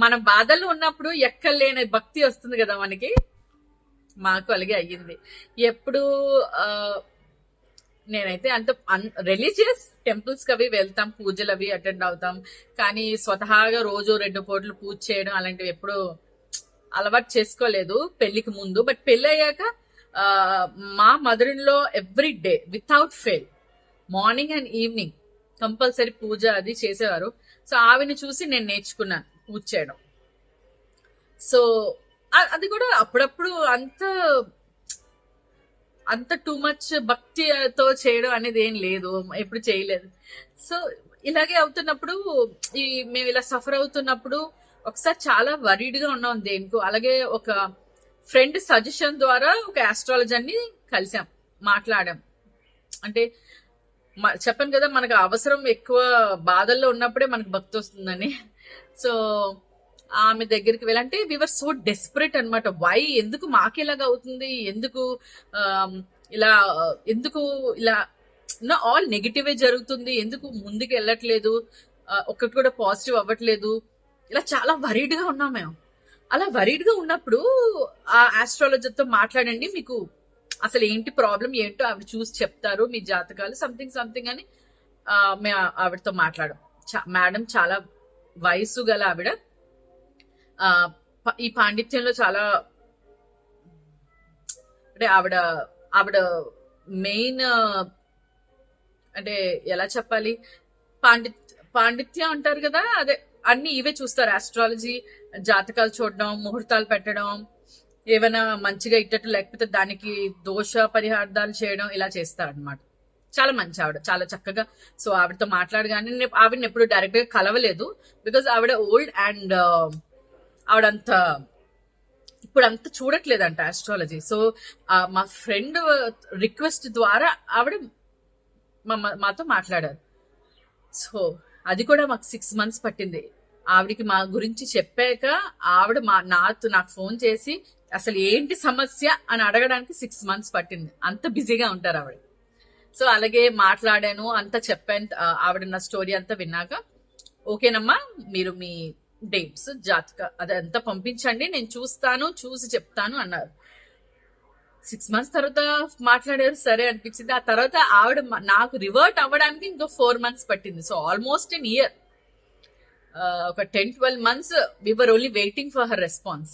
మన బాధల్లో ఉన్నప్పుడు ఎక్కలేని భక్తి వస్తుంది కదా మనకి. మాకు అలాగే అయ్యింది. ఎప్పుడు ఆ, నేనైతే అంత రిలీజియస్ టెంపుల్స్ కి అవి వెళ్తాం, పూజలు అవి అటెండ్ అవుతాం. కానీ స్వతహాగా రోజు 2 పూటలు పూజ చేయడం అలాంటివి ఎప్పుడు అలవాటు చేసుకోలేదు పెళ్లికి ముందు. బట్ పెళ్లి అయ్యాక ఆ, మా mother in law every day without fail morning and evening compulsory పూజ అది చేసేవారు. సో ఆవిని చూసి నేను నేర్చుకున్నాను పూజ చేయడం. సో అది కూడా అప్పుడప్పుడు అంత అంత టూ మచ్ భక్తితో చేయడం అనేది ఏం లేదు, ఎప్పుడు చేయలేదు. సో ఇలాగే అవుతున్నప్పుడు ఈ మేము ఇలా సఫర్ అవుతున్నప్పుడు ఒకసారి చాలా వరీడ్ గా ఉన్నాం దేనికో. అలాగే ఒక ఫ్రెండ్ సజెషన్ ద్వారా ఒక ఆస్ట్రాలజర్ని కలిసాం, మాట్లాడాం. అంటే చెప్పాను కదా మనకు అవసరం ఎక్కువ, బాధల్లో ఉన్నప్పుడే మనకు భక్తి వస్తుందని. సో ఆమె దగ్గరికి వెళ్ళంటే వీఆర్ సో డెస్పరేట్ అనమాట. వై, ఎందుకు మాకేలాగా అవుతుంది, ఎందుకు ఇలా, ఎందుకు ఇలా ఆల్ నెగిటివే జరుగుతుంది, ఎందుకు ముందుకు వెళ్ళట్లేదు, ఒక్కటి కూడా పాజిటివ్ అవ్వట్లేదు, ఇలా చాలా వరీడ్ గా ఉన్నాం మేము. అలా వరీడ్ గా ఉన్నప్పుడు ఆ ఆస్ట్రాలజర్తో మాట్లాడండి, మీకు అసలు ఏంటి ప్రాబ్లం ఏంటో ఆవిడ చూసి చెప్తారు, మీ జాతకాలు సంథింగ్ సంథింగ్ అని మేము ఆవిడతో మాట్లాడాం. మేడం చాలా వయసు గల ఆవిడ, ఈ పాండిత్యంలో చాలా, అంటే ఆవిడ ఆవిడ మెయిన్, అంటే ఎలా చెప్పాలి, పాండిత్యం అంటారు కదా, అదే అన్ని ఇవే చూస్తారు. ఆస్ట్రాలజీ, జాతకాలు చూడడం, ముహూర్తాలు పెట్టడం, ఏమైనా మంచిగా ఇట్టట్టు లేకపోతే దానికి దోష పరిహారాలు చేయడం, ఇలా చేస్తారు అనమాట. చాలా మంచి ఆవిడ, చాలా చక్కగా. సో ఆవిడతో మాట్లాడగానే, ఆవిడని ఎప్పుడు డైరెక్ట్ గా కలవలేదు బికాజ్ ఆవిడ ఓల్డ్ అండ్ ఆవిడంత ఇప్పుడు అంత చూడట్లేదంట ఆస్ట్రాలజీ. సో మా ఫ్రెండ్ రిక్వెస్ట్ ద్వారా ఆవిడ మాతో మాట్లాడారు. సో అది కూడా మాకు 6 months పట్టింది. ఆవిడికి మా గురించి చెప్పాక ఆవిడ నాకు ఫోన్ చేసి అసలు ఏంటి సమస్య అని అడగడానికి 6 months పట్టింది. అంత బిజీగా ఉంటారు ఆవిడ. సో అలాగే మాట్లాడాను, అంతా చెప్పాను. ఆవిడ నా స్టోరీ అంతా విన్నాక, ఓకేనమ్మా మీరు మీ డేట్స్, జాతక అదంతా పంపించండి, నేను చూస్తాను, చూసి చెప్తాను అన్నారు. 6 months తర్వాత మాట్లాడారు, సరే అనిపించింది. ఆ తర్వాత ఆవిడ నాకు రివర్ట్ అవ్వడానికి ఇంకో 4 months పట్టింది. సో ఆల్మోస్ట్ an year, ఒక 10-12 months we were only waiting for her response.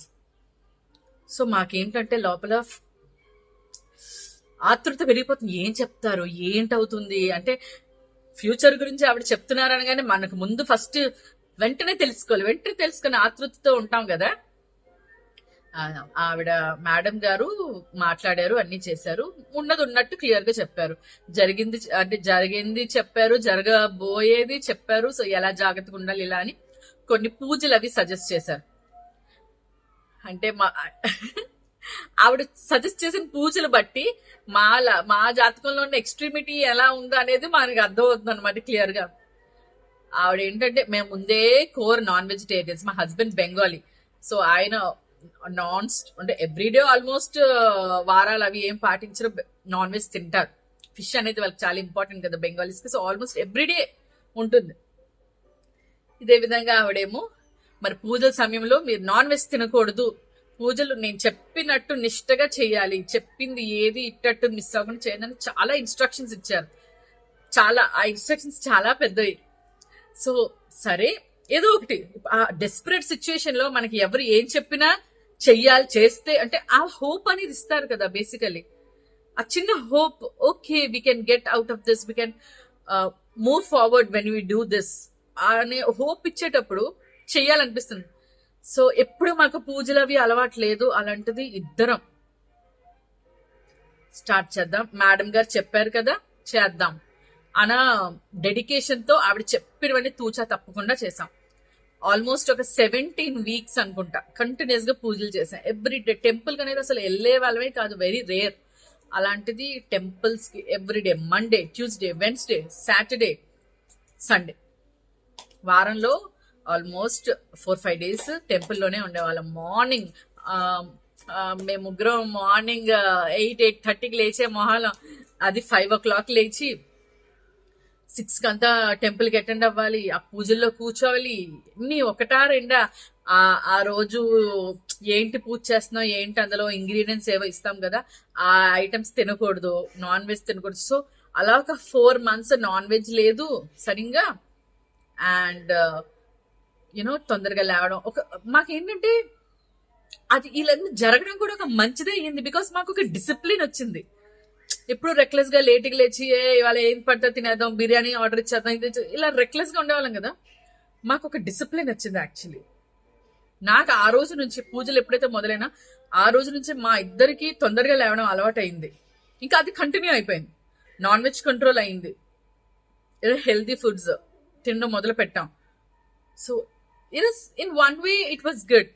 So మాకేంటంటే లోపల ఆతృత పెరిగిపోతుంది, ఏం చెప్తారు, ఏంటవుతుంది అంటే. ఫ్యూచర్ గురించి ఆవిడ చెప్తున్నారు అనగానే మనకు ముందు ఫస్ట్ వెంటనే తెలుసుకుని ఆతృతతో ఉంటాం కదా. ఆవిడ మేడం గారు మాట్లాడారు, అన్ని చేశారు, ఉన్నది ఉన్నట్టు క్లియర్ గా చెప్పారు. జరిగింది చెప్పారు, జరగబోయేది చెప్పారు. సో ఎలా జాగ్రత్తగా ఉండాలి ఇలా అని కొన్ని పూజలు అవి సజెస్ట్ చేశారు. అంటే ఆవిడ సజెస్ట్ చేసిన పూజలు బట్టి మా జాతకంలో ఉన్న ఎక్స్ట్రీమిటీ ఎలా ఉందో అనేది మనకి అర్థమవుతుంది అనమాట క్లియర్ గా. ఆవిడ ఏంటంటే, మేము ముందే కోర్ నాన్ వెజిటేరియన్స్, మా హస్బెండ్ బెంగాలీ. సో ఆయన అంటే ఎవ్రీడే ఆల్మోస్ట్ వారాలు అవి ఏం పాటించరు, నాన్ వెజ్ తింటారు. ఫిష్ అనేది వాళ్ళకి చాలా ఇంపార్టెంట్ కదా బెంగాలీస్ కి. సో ఆల్మోస్ట్ ఎవ్రీడే ఉంటుంది. ఇదే విధంగా ఆవిడేమో మరి పూజల సమయంలో మీరు నాన్ వెజ్ తినకూడదు, పూజలు నేను చెప్పినట్టు నిష్టగా చేయాలి, చెప్పింది ఏది ఇట్టట్టు మిస్ అవ్వకుండా చేయాలని చాలా ఇన్స్ట్రక్షన్స్ ఇచ్చారు. ఆ ఇన్స్ట్రక్షన్స్ చాలా పెద్దవి. సో సరే, ఏదో ఒకటి ఆ డెస్పరేట్ సిచ్యుయేషన్ లో మనకి ఎవరు ఏం చెప్పినా చెయ్యాలి, చేస్తే అంటే ఆ హోప్ అనేది ఇస్తారు కదా బేసికలీ. ఆ చిన్న hope, okay we can get out of this, we can move forward when we do this అనే హోప్ ఇచ్చేటప్పుడు చెయ్యాలనిపిస్తుంది. సో ఎప్పుడు మాకు పూజలు అవి అలవాటు లేదు, అలాంటిది ఇద్దరం స్టార్ట్ చేద్దాం, మేడం గారు చెప్పారు కదా చేద్దాం అన్న డెడికేషన్ తో ఆవిడ చెప్పినవన్నీ తూచా తప్పకుండా చేసాం. ఆల్మోస్ట్ ఒక 17 weeks అనుకుంటా కంటిన్యూస్ గా పూజలు చేసాం. ఎవ్రీ డే టెంపుల్ కి అనేది అసలు వెళ్ళే వాళ్ళమే కాదు, వెరీ రేర్. అలాంటిది టెంపుల్స్ కి everyday, Monday, Tuesday, Wednesday, Saturday, Sunday, వారంలో ఆల్మోస్ట్ 4-5 days టెంపుల్లోనే ఉండేవాళ్ళం. మార్నింగ్ మేము ముగ్గురం మార్నింగ్ 8-8:30కి లేచే మొహాలం, అది 5 o'clock లేచి 6 కంతా టెంపుల్ కి అటెండ్ అవ్వాలి, ఆ పూజల్లో కూర్చోవాలి. ఇన్ని ఒకటా రెండా ఆ రోజు ఏంటి పూజ చేస్తున్నాం, ఏంటి అందులో ఇంగ్రీడియంట్స్ ఏవో ఇస్తాం కదా, ఆ ఐటమ్స్ తినకూడదు, నాన్ వెజ్ తినకూడదు. సో అలా ఒక 4 months నాన్ వెజ్ లేదు సరిగ్గా. అండ్ తొందరగా లేవడం, మాకేంటంటే అది ఇలా జరగడం కూడా ఒక మంచిదే అయ్యింది. బికాస్ మాకు ఒక డిసిప్లిన్ వచ్చింది. ఎప్పుడు రెక్లెస్ గా లేట్గా లేచి ఇవాళ ఏం పడితే తినేద్దాం, బిర్యానీ ఆర్డర్ ఇచ్చేద్దాం, ఇలా రెక్లెస్ గా ఉండేవాళ్ళం కదా. మాకు ఒక డిసిప్లిన్ వచ్చింది యాక్చువల్లీ. నాకు ఆ రోజు నుంచి పూజలు ఎప్పుడైతే మొదలైనా ఆ రోజు నుంచి మా ఇద్దరికి తొందరగా లేవడం అలవాటు అయింది. ఇంకా అది కంటిన్యూ అయిపోయింది. నాన్ వెజ్ కంట్రోల్ అయింది, హెల్దీ ఫుడ్స్ తినడం మొదలు పెట్టాం. So in one way it was good.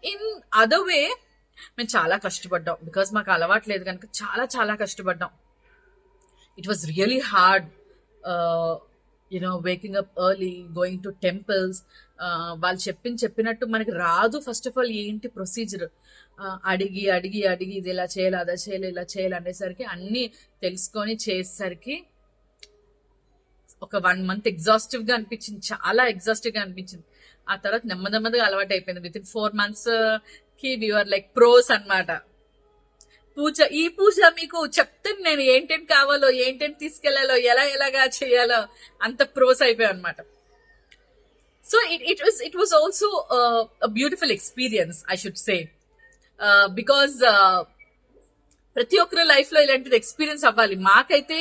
In other way మేము చాలా కష్టపడ్డాం. బికాస్ మాకు అలవాటు లేదు కనుక చాలా చాలా కష్టపడ్డాం. It was really hard, waking up early, going to temples. వాళ్ళు చెప్పినట్టు మనకి రాదు. ఫస్ట్ ఆఫ్ ఆల్ ఏంటి ప్రొసీజర్ అడిగి అడిగి అడిగి ఇది ఇలా చేయాలి, అదా చేయాలి, ఇలా చేయాలి అనేసరికి అన్ని తెలుసుకొని చేసేసరికి ఒక 1 month ఎగ్జాస్టివ్ గా అనిపించింది, చాలా ఎగ్జాస్టివ్ గా అనిపించింది. ఆ తర్వాత నెమ్మదిగా అలవాటు అయిపోయింది. విత్ ఇన్ 4 months కి వీఆర్ లైక్ ప్రోస్ అన్నమాట. ఈ పూజ మీకు చెప్తాను నేను, ఏంటేంటి కావాలో, ఏంటేంటి తీసుకెళ్లాలో, ఎలాగా చేయాలో, అంత ప్రోస్ అయిపోయాం అనమాట. So it was also beautiful experience I should say. Because ప్రతి ఒక్కరి లైఫ్ లో ఇలాంటిది ఎక్స్పీరియన్స్ అవ్వాలి. మాకైతే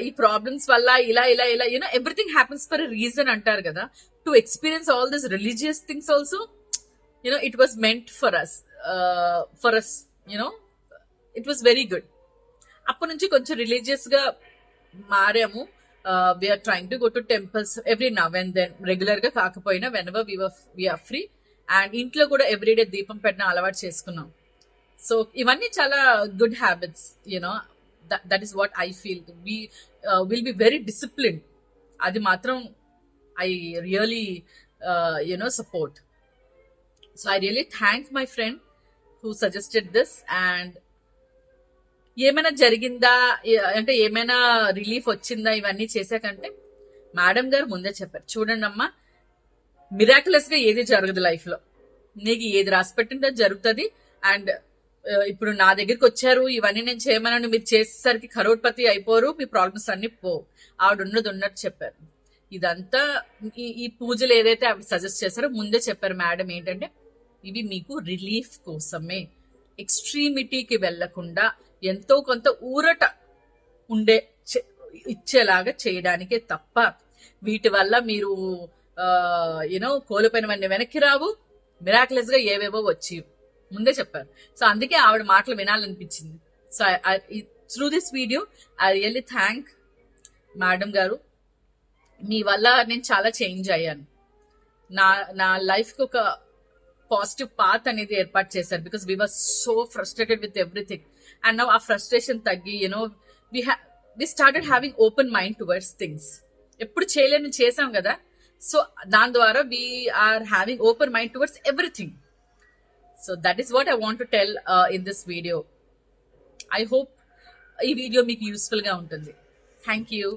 ఈ ప్రాబ్లమ్స్ వల్ల ఇలా everything happens for a reason అంటారు కదా. To experience all this religious things also it was meant for us, it was very good. అప్పటి నుంచి కొంచెం రిలీజియస్ గా మారాము. We are trying to go to temples every now and then, regular గా కాకపోయినా whenever we are free. And ఇంట్లో కూడా everyday దీపం పెట్టడం అలవాటు చేసుకున్నాం. సో ఇవన్నీ చాలా good habits. That is what I feel. Will be very disciplined. అది మాత్రం I really support. So I really thank my friend who suggested this. And ఏమైనా జరిగిందా అంటే, ఏమైనా రిలీఫ్ వచ్చిందా ఇవన్నీ చేశాకంటే, మేడం గారు ముందే చెప్పారు, చూడండి అమ్మా, మిరాకులస్ గా ఏది జరగదు లైఫ్ లో, నీకు ఏది రాసి పెట్టిందో జరుగుతుంది. అండ్ ఇప్పుడు నా దగ్గరికి వచ్చారు, ఇవన్నీ నేను చేయమని మీరు చేసేసరికి కరోడ్పతి అయిపోరు, మీ ప్రాబ్లమ్స్ అన్ని పోవు. ఆవిడ ఉన్నట్టు చెప్పారు. ఇదంతా ఈ పూజలు ఏదైతే ఆవిడ సజెస్ట్ చేశారో ముందే చెప్పారు మేడం, ఏంటంటే ఇవి మీకు రిలీఫ్ కోసమే, ఎక్స్ట్రీమిటీకి వెళ్లకుండా ఎంతో కొంత ఊరట ఇచ్చేలాగా చేయడానికే తప్ప, వీటి వల్ల మీరు కోల్పోయినవన్నీ వెనక్కి రావు, మిరాకులస్ గా ఏవేవో వచ్చి ముందే చెప్పారు. సో అందుకే ఆవిడ మాటలు వినాలనిపించింది. So through this video I really thank madam గారు. మీ వల్ల నేను చాలా చేంజ్ అయ్యాను. నా లైఫ్ కి ఒక పాజిటివ్ పాత్ అనేది ఏర్పాటు చేశారు. Because we were so frustrated with everything. And now ఆ ఫ్రస్ట్రేషన్ తగ్గి we started having open mind towards things. ఎప్పుడు చేయలేని చేసాం కదా. సో దాని ద్వారా we are having open mind towards everything. So that is what I want to tell in this video. I hope ఈ video మీకు యూస్ఫుల్ గా ఉంటుంది. Thank you.